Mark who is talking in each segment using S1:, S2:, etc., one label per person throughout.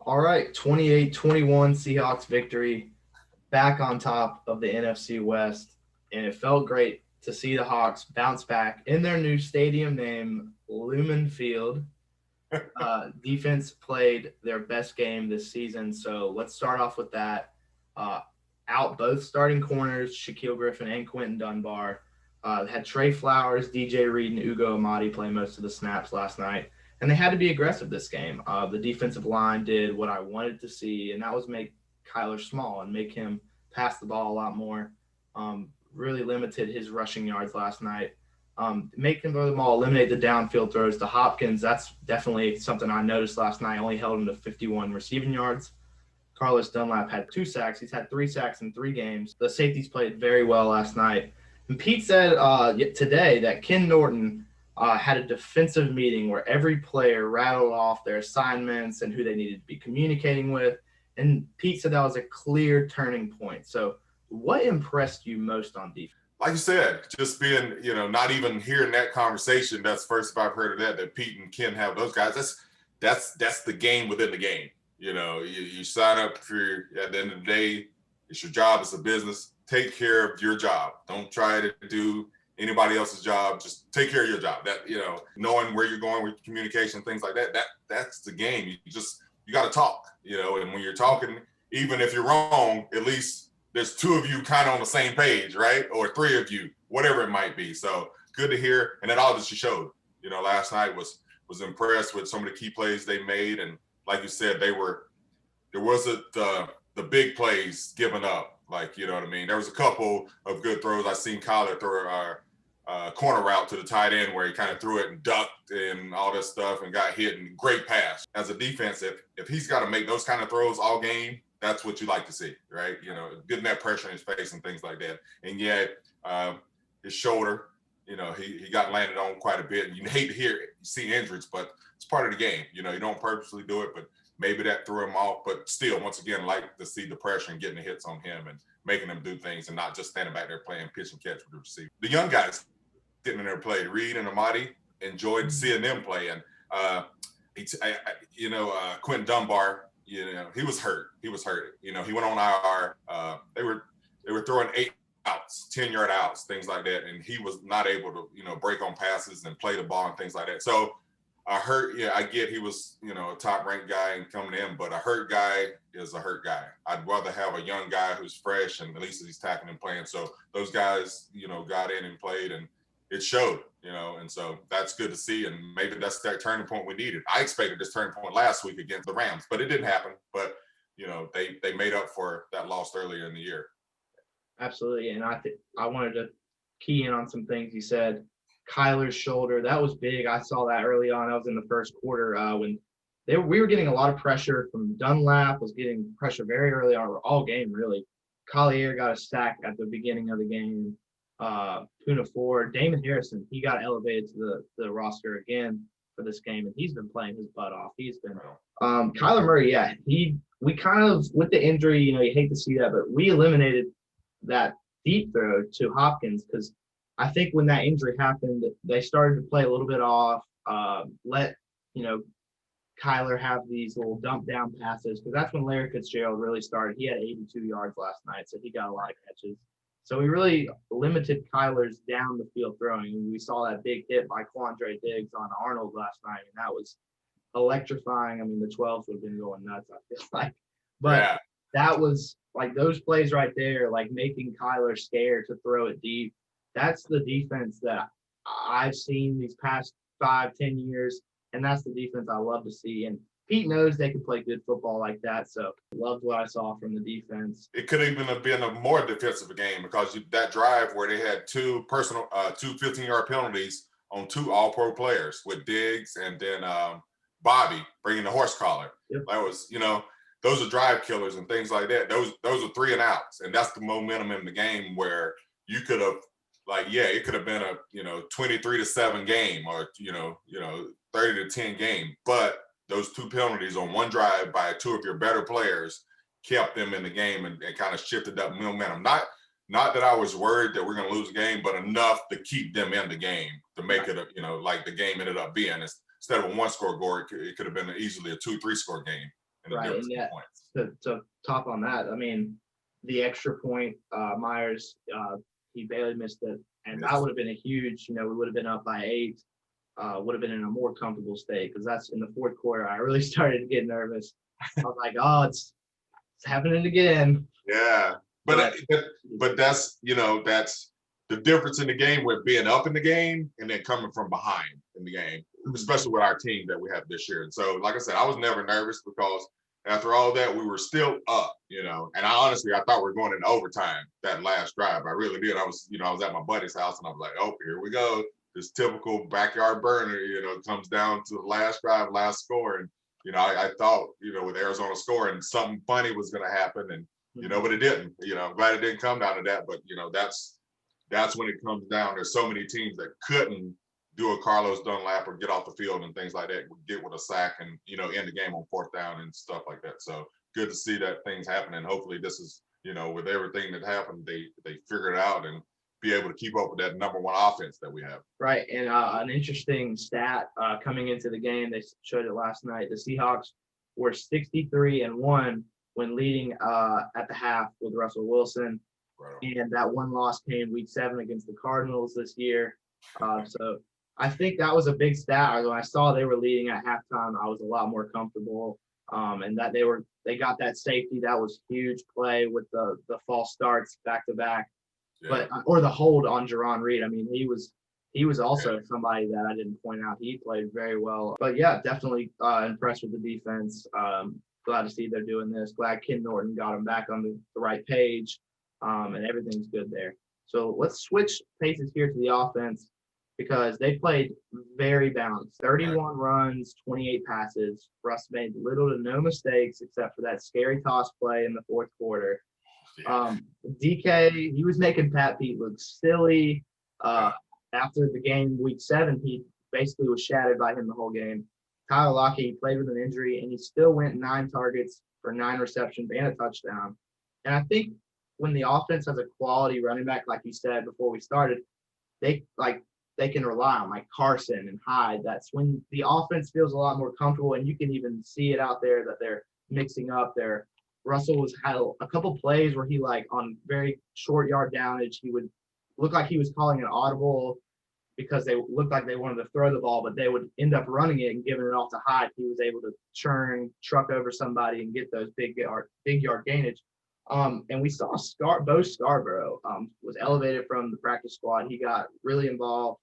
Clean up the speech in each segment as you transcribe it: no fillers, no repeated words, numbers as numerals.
S1: All right, 28-21 Seahawks victory, back on top of the NFC West, and it felt great to see the Hawks bounce back in their new stadium named Lumen Field. Defense played their best game this season, so let's start off with that. Uh, Out both starting corners, Shaquille Griffin and Quentin Dunbar. Had Trey Flowers, DJ Reed, and Ugo Amadi play most of the snaps last night. And they had to be aggressive this game. The defensive line did what I wanted to see, and that was make Kyler small and make him pass the ball a lot more. Really limited his rushing yards last night. Make him throw the ball, eliminate the downfield throws to Hopkins. That's definitely something I noticed last night. Only held him to 51 receiving yards. Carlos Dunlap had 2 sacks. He's had 3 sacks in 3 games. The safeties played very well last night. And Pete said today that Ken Norton had a defensive meeting where every player rattled off their assignments and who they needed to be communicating with. And Pete said that was a clear turning point. So what impressed you most on defense?
S2: Like you said, just being, not even hearing that conversation. That's the first I've heard of that Pete and Ken have those guys. That's the game within the game. You sign up for, at the end of the day, it's your job, it's a business. Take care of your job. Don't try to do anybody else's job. Just take care of your job. That, knowing where you're going with communication, things like that, that's the game. You got to talk, and when you're talking, even if you're wrong, at least there's 2 of you kind of on the same page, right? Or 3 of you, whatever it might be. So good to hear. And that all just showed, last night was impressed with some of the key plays they made. And like you said, there wasn't the big plays given up. Like, you know what I mean? There was a couple of good throws. I seen Kyler throw a corner route to the tight end where he kind of threw it and ducked and all this stuff and got hit, and great pass. As a defense, if he's got to make those kind of throws all game, that's what you like to see, right? Getting that pressure in his face and things like that. And his shoulder, he got landed on quite a bit. And you hate to see injuries, but it's part of the game. You don't purposely do it, but maybe that threw him off. But still, once again, like to see the pressure and getting the hits on him and making him do things and not just standing back there playing pitch and catch with the receiver. The young guys getting in there play, Reed and Amadi, enjoyed seeing them play. And, Quentin Dunbar, he was hurt. He went on IR. They were throwing 8 outs, 10-yard outs, things like that. And he was not able to, break on passes and play the ball and things like that. So I get he was, a top-ranked guy and coming in, but a hurt guy is a hurt guy. I'd rather have a young guy who's fresh and at least he's tackling and playing. So those guys, got in and played, and it showed, and so that's good to see. And maybe that's that turning point we needed. I expected this turning point last week against the Rams, but it didn't happen. But, they made up for that loss earlier in the year.
S1: Absolutely. And I wanted to key in on some things you said. Kyler's shoulder, that was big. I saw that early on. I was in the first quarter when we were getting a lot of pressure from Dunlap, was getting pressure very early on, all game really. Collier got a sack at the beginning of the game. Puna Ford, Damon Harrison, he got elevated to the roster again for this game, and he's been playing his butt off. He's been Kyler Murray, we kind of, with the injury, you hate to see that, but we eliminated that deep throw to Hopkins because I think when that injury happened, they started to play a little bit off, let Kyler have these little dump down passes, because that's when Larry Fitzgerald really started. He had 82 yards last night, so he got a lot of catches. So we really limited Kyler's down the field throwing. And we saw that big hit by Quandre Diggs on Arnold last night, and that was electrifying. I mean, the 12s would have been going nuts, I feel like. But That was like those plays right there, like making Kyler scared to throw it deep. That's the defense that I've seen these past 5-10 years, and that's the defense I love to see. And Pete knows they can play good football like that, so loved what I saw from the defense.
S2: It could even have been a more defensive game because that drive where they had 2 15-yard penalties on 2 all-pro players with Diggs and then Bobby bringing the horse collar.
S1: Yep.
S2: That was, those are drive killers and things like that. Those are 3 and outs, and that's the momentum in the game where you could have, it could have been a 23-7 game or 30-10 game, but those 2 penalties on one drive by 2 of your better players kept them in the game and kind of shifted up momentum. Not that I was worried that we're going to lose the game, but enough to keep them in the game to make it like the game ended up being. Instead of a 1-score goal, it could have been easily a 2-3 score game. and the
S1: Right,
S2: difference
S1: and
S2: in
S1: yet
S2: points.
S1: to top on that, I mean, the extra point, Myers, he barely missed it, and that
S2: Yes.
S1: would have been a huge. We would have been up by 8, would have been in a more comfortable state because that's in the fourth quarter. I really started to get nervous. I was like, oh, it's happening again.
S2: Yeah, but that's that's the difference in the game with being up in the game and then coming from behind in the game, especially with our team that we have this year. And so, like I said, I was never nervous because after all that, we were still up, and I honestly I thought we were going into overtime that last drive. I really did. I was at my buddy's house and I was like, oh, here we go. This typical backyard burner, comes down to the last drive, last score. And I thought, with Arizona scoring, something funny was going to happen, and but it didn't. I'm glad it didn't come down to that. But that's when it comes down. There's so many teams that couldn't do a Carlos Dunlap or get off the field and things like that, get with a sack and end the game on fourth down and stuff like that. So good to see that things happening. Hopefully, this is with everything that happened, they figure it out and be able to keep up with that number one offense that we have.
S1: Right, and an interesting stat coming into the game, they showed it last night. The Seahawks were 63-1 when leading at the half with Russell Wilson,
S2: Right.
S1: And that one loss came week 7 against the Cardinals this year. So I think that was a big stat. When I saw they were leading at halftime, I was a lot more comfortable, and that they got that safety. That was huge play with the false starts back to back.
S2: Yeah.
S1: But or the hold on Jerron Reed. I mean, he was also somebody that I didn't point out. He played very well. But yeah, definitely impressed with the defense. Glad to see they're doing this. Glad Ken Norton got them back on the right page, and everything's good there. So let's switch paces here to the offense because they played very balanced. 31 runs, 28 passes. Russ made little to no mistakes except for that scary toss play in the fourth quarter. DK, he was making Pat Pete look silly. After the game week 7, he basically was shattered by him the whole game. Kyle Locklear, he played with an injury, and he still went 9 targets for 9 receptions and a touchdown. And I think when the offense has a quality running back, like you said before we started, they can rely on like Carson and Hyde. That's when the offense feels a lot more comfortable, and you can even see it out there that they're mixing up their Russell had a couple plays where he on very short yard downage, he would look like he was calling an audible because they looked like they wanted to throw the ball, but they would end up running it and giving it off to Hyde. He was able to truck over somebody and get those big yard gainage. And we saw Bo Scarborough was elevated from the practice squad. He got really involved.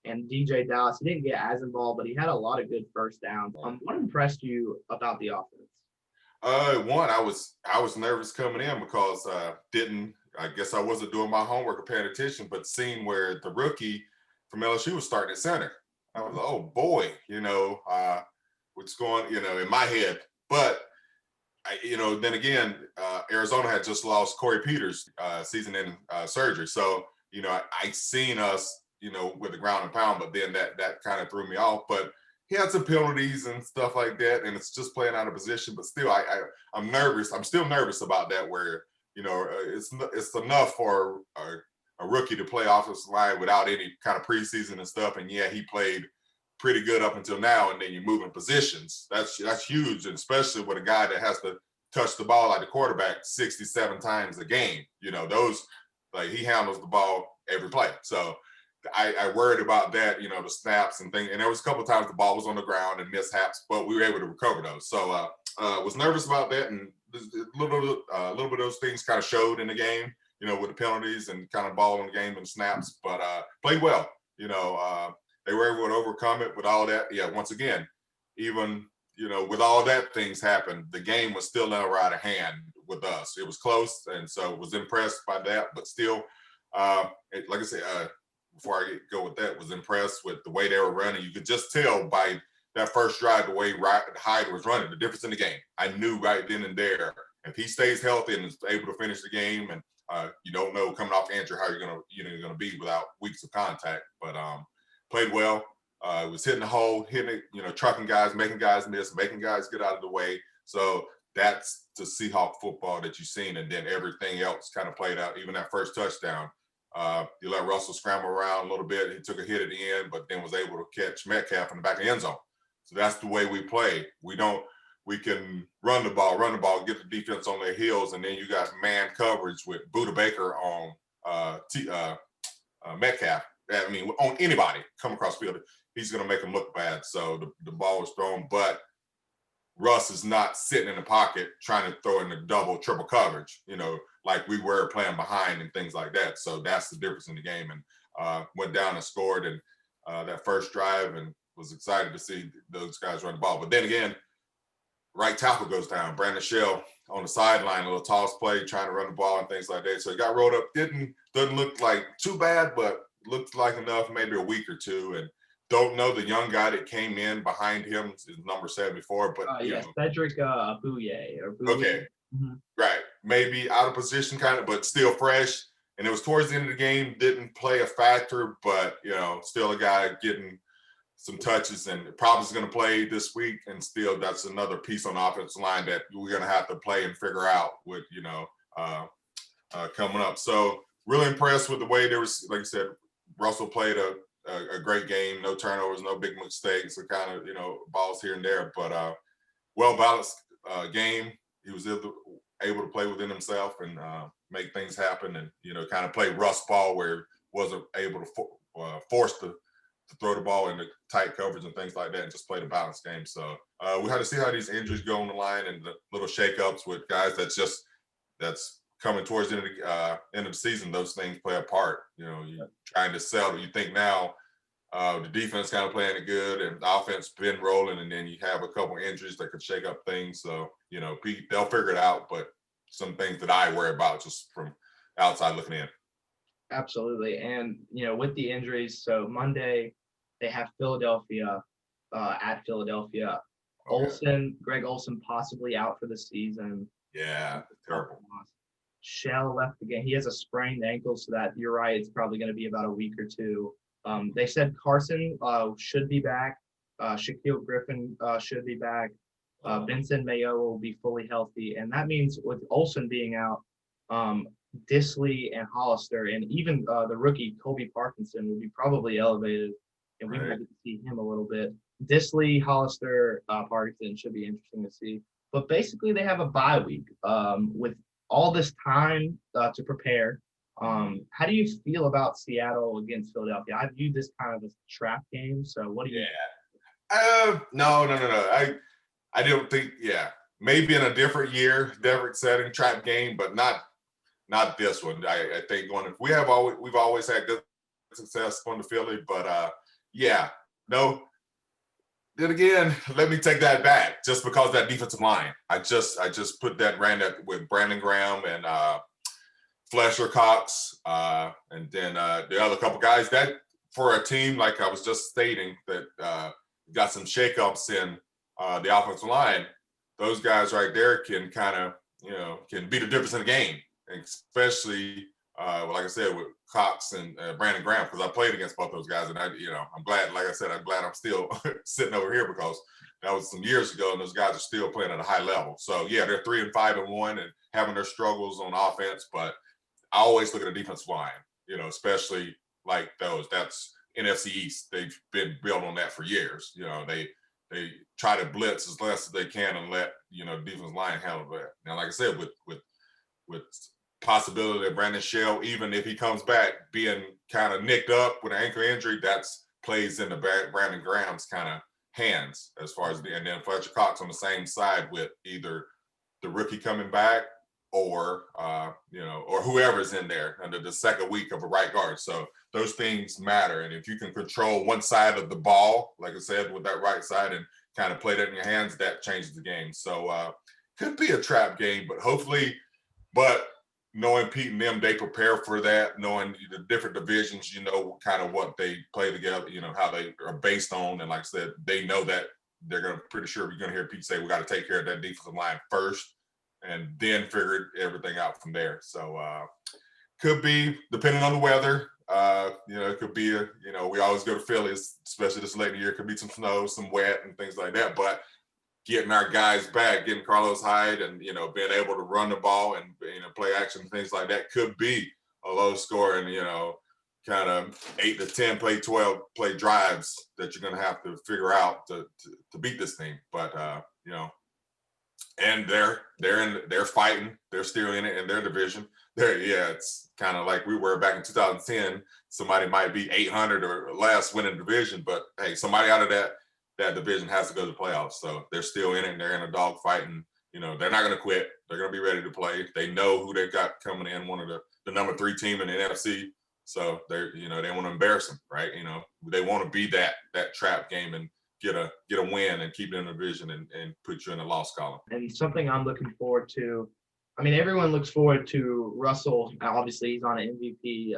S1: And DJ Dallas, he didn't get as involved, but he had a lot of good first downs. What impressed you about the offense?
S2: One, I was nervous coming in because I guess I wasn't doing my homework or paying attention, but seeing where the rookie from LSU was starting at center, I was like, oh boy, what's going, in my head. But then again, Arizona had just lost Corey Peters season-ending surgery, so I seen us, with the ground and pound, but then that kind of threw me off. But he had some penalties and stuff like that, and it's just playing out of position. But still, I'm nervous. I'm still nervous about that. Where it's enough for a rookie to play offensive line without any kind of preseason and stuff. And yeah, he played pretty good up until now. And then you move in positions. That's huge, and especially with a guy that has to touch the ball like the quarterback 67 times a game. Those he handles the ball every play. So I worried about that, the snaps and things. And there was a couple of times the ball was on the ground and mishaps, but we were able to recover those. So was nervous about that, and a little bit of those things kind of showed in the game, with the penalties and kind of ball in the game and snaps. But played well. They were able to overcome it with all that. Yeah, once again, even with all that things happened, the game was still never out of hand with us. It was close, and so was impressed by that. But still, like I said. Before I go with that, was impressed with the way they were running. You could just tell by that first drive the way Hyde was running, the difference in the game. I knew right then and there, if he stays healthy and is able to finish the game, and you don't know coming off injury how you're gonna be without weeks of contact. But played well. Was hitting the hole, hitting it, trucking guys, making guys miss, making guys get out of the way. So that's the Seahawk football that you've seen, and then everything else kind of played out. Even that first touchdown. You let Russell scramble around a little bit. He took a hit at the end, but then was able to catch Metcalf in the back of the end zone. So that's the way we play. We don't we can run the ball, get the defense on their heels, and then you got man coverage with Buda Baker on Metcalf. I mean, on anybody come across the field, he's going to make them look bad. So the ball was thrown, but Russ is not sitting in the pocket trying to throw in the double, triple coverage, like we were playing behind and things like that. So that's the difference in the game. And went down and scored and that first drive, and was excited to see those guys run the ball. But then again, right tackle goes down. Brandon Shell on the sideline, a little toss play, trying to run the ball and things like that. So he got rolled up. Doesn't look like too bad, but looked like enough, maybe a week or two. And don't know the young guy that came in behind him is number 74, but
S1: Cedric Bouye or Bouye.
S2: Okay. Right. Maybe out of position kind of, but still fresh. And it was towards the end of the game, didn't play a factor, but still a guy getting some touches, and probably is going to play this week. And still, that's another piece on the offensive line that we're going to have to play and figure out with, coming up. So really impressed with the way there was, like you said, Russell played a great game, no turnovers, no big mistakes, so kind of, balls here and there, but well-balanced game. He was able to play within himself and make things happen, and, kind of play Russ ball where he wasn't able to force to throw the ball into tight coverage and things like that, and just play the balanced game. So we had to see how these injuries go on the line and the little shakeups with guys that's coming towards the end of the season. Those things play a part. You're trying to settle. You think now the defense kind of playing it good and the offense been rolling, and then you have a couple injuries that could shake up things. So, they'll figure it out, but some things that I worry about just from outside looking in.
S1: Absolutely. And, with the injuries, so Monday they have Philadelphia at Philadelphia. Greg Olsen possibly out for the season.
S2: Yeah, terrible.
S1: Shell left the game. He has a sprained ankle, so that you're right. It's probably going to be about a week or two. They said Carson should be back. Shaquille Griffin should be back. Vincent Mayo will be fully healthy. And that means with Olsen being out, Disley and Hollister, and even the rookie Colby Parkinson will be probably elevated, and we might get to see him a little bit. Disley, Hollister, Parkinson should be interesting to see. But basically, they have a bye week with all this time to prepare. How do you feel about Seattle against Philadelphia? I view this kind of as a trap game. So what do you?
S2: No. I don't think. Yeah, maybe in a different year, different setting, trap game, but not this one. I think we've always had good success going to Philly, but no. Then again, let me take that back. Just because that defensive line, I just ran that with Brandon Graham and Fletcher Cox, and then the other couple guys. That for a team like I was just stating that got some shakeups in the offensive line. Those guys right there can kind of can be the difference in the game, especially like I said with Cox and Brandon Graham, because I played against both those guys, and I'm glad. Like I said, I'm glad I'm still sitting over here, because that was some years ago, and those guys are still playing at a high level. So yeah, they're 3-5-1 and having their struggles on offense, but I always look at the defensive line, especially like those. That's NFC East. They've been built on that for years. They try to blitz as less as they can and let the defensive line handle that. Now, like I said, with possibility of Brandon Shell, even if he comes back being kind of nicked up with an ankle injury, that's plays into Brandon Graham's kind of hands as far as and then Fletcher Cox on the same side with either the rookie coming back or or whoever's in there under the second week of a right guard. So those things matter. And if you can control one side of the ball, like I said, with that right side and kind of play that in your hands, that changes the game. So could be a trap game, but hopefully, knowing Pete and them, they prepare for that, knowing the different divisions, kind of what they play together, how they are based on. And like I said, they know that pretty sure we're going to hear Pete say, we got to take care of that defensive line first and then figure everything out from there. So could be, depending on the weather, it could be, we always go to Philly, especially this late in the year, could be some snow, some wet and things like that. But getting our guys back, getting Carlos Hyde and, being able to run the ball and, play action and things like that could be a low scoring, kind of 8 to 10 play, 12 play drives that you're going to have to figure out to beat this team. But, and they're fighting. They're still in it in their division. It's kind of like we were back in 2010. Somebody might be 800 or less winning division, but hey, somebody out of that division has to go to the playoffs. So they're still in it. And they're in a dog fight, and they're not going to quit. They're going to be ready to play. They know who they've got coming in, one of the number 3 team in the NFC. So they want to embarrass them, right? They want to be that trap game and get a win and keep it in the division and put you in the loss column.
S1: And something I'm looking forward to, I mean, everyone looks forward to Russell. Obviously, he's on an MVP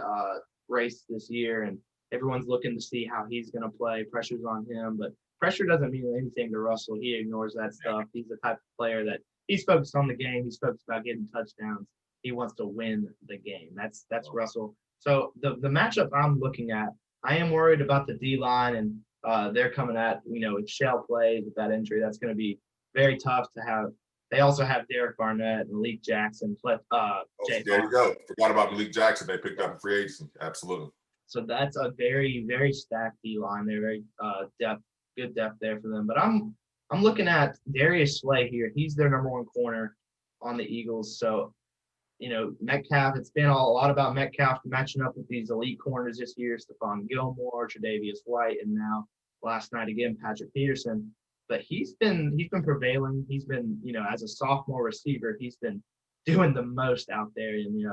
S1: race this year, and everyone's looking to see how he's going to play. Pressure's on him, but pressure doesn't mean anything to Russell. He ignores that stuff. He's the type of player that he's focused on the game. He's focused about getting touchdowns. He wants to win the game. That's Russell. So the matchup I'm looking at, I am worried about the D-line, and they're coming at, if Shell plays with that injury, that's going to be very tough to have. They also have Derek Barnett and Malik Jackson.
S2: There you go. Forgot about Malik Jackson. They picked up in free agency. Absolutely.
S1: So that's a very, very stacked D-line. They're very good depth there for them. But I'm looking at Darius Slay here. He's their number 1 corner on the Eagles. So, Metcalf, it's been a lot about Metcalf matching up with these elite corners this year, Stephon Gilmore, Tre'Davious White, and now last night again, Patrick Peterson. But he's been prevailing. He's been, as a sophomore receiver, he's been doing the most out there. And,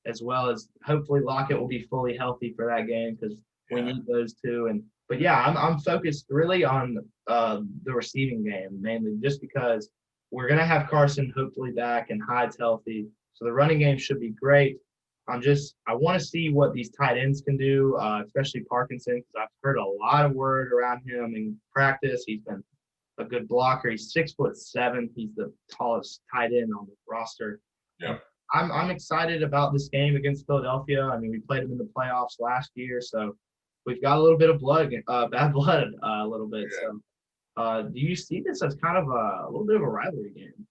S1: as well as hopefully Lockett will be fully healthy for that game because we need those two. But yeah, I'm focused really on the receiving game mainly just because we're going to have Carson hopefully back and Hyde's healthy. So the running game should be great. I want to see what these tight ends can do, especially Parkinson, because I've heard a lot of word around him in practice. He's been a good blocker. He's 6'7". He's the tallest tight end on the roster.
S2: Yeah.
S1: I'm excited about this game against Philadelphia. I mean, we played them in the playoffs last year, so we've got a little bit of bad blood, a little bit.
S2: Yeah.
S1: So, do you see this as kind of a little bit of a rivalry game?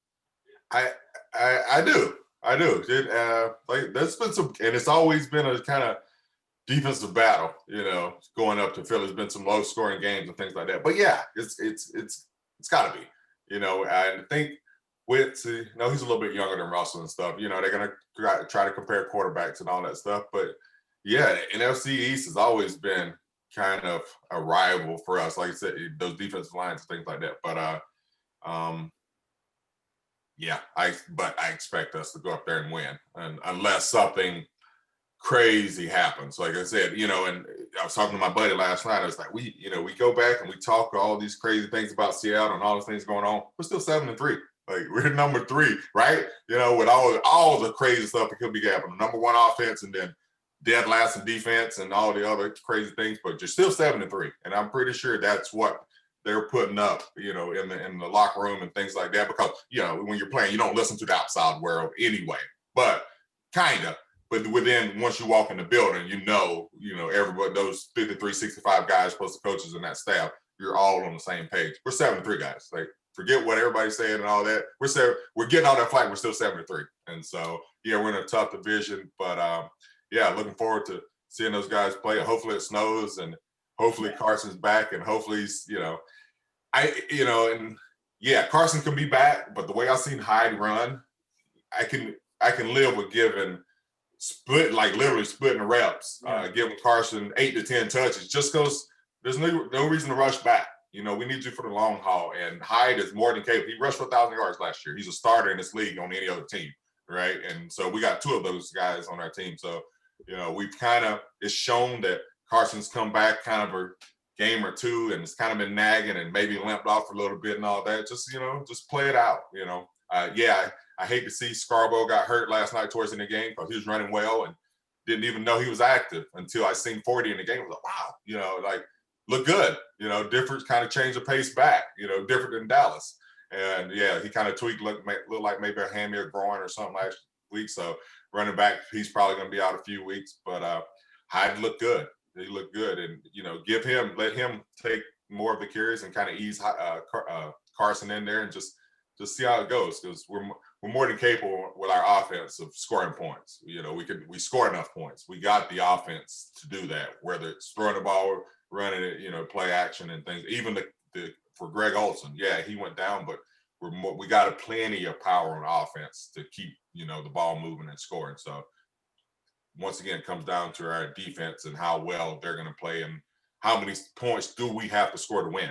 S2: I do. There's been some, and it's always been a kind of defensive battle, going up to Philly. There's been some low scoring games and things like that. But yeah, it's got to be. I think he's a little bit younger than Russell and stuff. They're gonna try to compare quarterbacks and all that stuff. But yeah, the NFC East has always been kind of a rival for us. Like I said, those defensive lines and things like that. But I expect us to go up there and win, and unless something crazy happens. Like I said, and I was talking to my buddy last night. I was like, we go back and we talk all these crazy things about Seattle and all these things going on. We're still 7-3. Like we're number 3, right? With all the crazy stuff that could be happening. Number 1 offense, and then dead last in defense, and all the other crazy things. But you're still 7-3, and I'm pretty sure that's what they're putting up, in the locker room and things like that. Because when you're playing, you don't listen to the outside world anyway. But kind of. But within, once you walk in the building, everybody, those 53, 65 guys, plus the coaches and that staff, you're all on the same page. We're 7-3 guys. Like, forget what everybody's saying and all that. We're getting all that flight. We're still 7-3. And so, we're in a tough division. But, looking forward to seeing those guys play. Hopefully it snows, and hopefully Carson's back, and hopefully he's, Carson can be back. But the way I've seen Hyde run, I can live with giving literally splitting the reps, giving Carson 8 to 10 touches, just because there's no reason to rush back. We need you for the long haul. And Hyde is more than capable. He rushed for 1,000 yards last year. He's a starter in this league on any other team, right? And so we got 2 of those guys on our team. So, it's shown that Carson's come back kind of a game or 2, and it's kind of been nagging and maybe limped off for a little bit and all that. Just play it out. I hate to see Scarborough got hurt last night towards the game because he was running well and didn't even know he was active until I seen 40 in the game. I was like, wow, look good, different kind of change of pace back, different than Dallas. And he kind of tweaked, looked like maybe a hammy or groin or something last week. So running back, he's probably going to be out a few weeks, but Hyde looked good. He looked good, and let him take more of the carries and kind of ease Carson in there and just see how it goes, because we're more than capable with our offense of scoring points. We score enough points. We got the offense to do that, whether it's throwing the ball, running it, play action and things. Even for Greg Olson, he went down, but we got a plenty of power on offense to keep, you know, the ball moving and scoring. So once again, it comes down to our defense and how well they're going to play and how many points do we have to score to win.